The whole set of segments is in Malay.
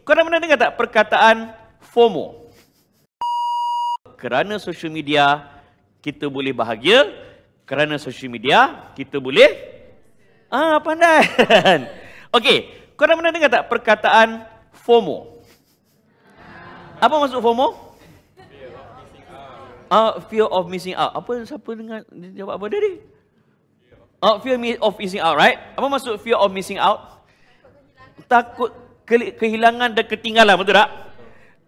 korang pernah dengar tak perkataan FOMO? Kerana social media, kita boleh bahagia. Kerana social media, kita boleh... pandai. Okey, korang pernah dengar tak perkataan FOMO? Apa maksud FOMO? Fear of missing out. Siapa dengar dia jawab apa tadi? Fear of missing out, right? Apa maksud fear of missing out? Takut kehilangan dan ketinggalan, betul tak?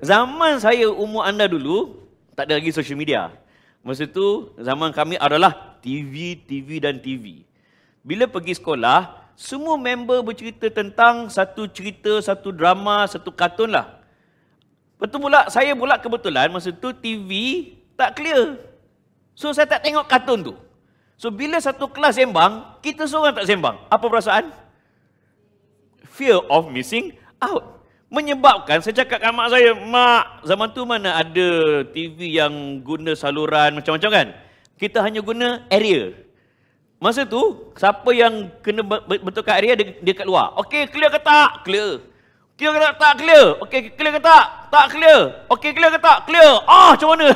Zaman saya, umur anda dulu, tak ada lagi social media. Masa tu, zaman kami adalah TV dan TV. Bila pergi sekolah, semua member bercerita tentang satu cerita, satu drama, satu kartun lah. Betul pula, saya pula kebetulan masa tu TV tak clear. So, saya tak tengok kartun tu. So, bila satu kelas sembang, kita seorang tak sembang. Apa perasaan? Fear of missing out. Menyebabkan, saya cakap kat mak saya, "Mak, zaman tu mana ada TV yang guna saluran macam-macam kan? Kita hanya guna area." Masa tu, siapa yang kena betulkan area, dia kat luar. Okey, clear ke tak? Clear. Clear ke tak? Tak clear. Okey, clear ke tak? Tak clear. Okey, clear ke tak? Clear. Macam mana?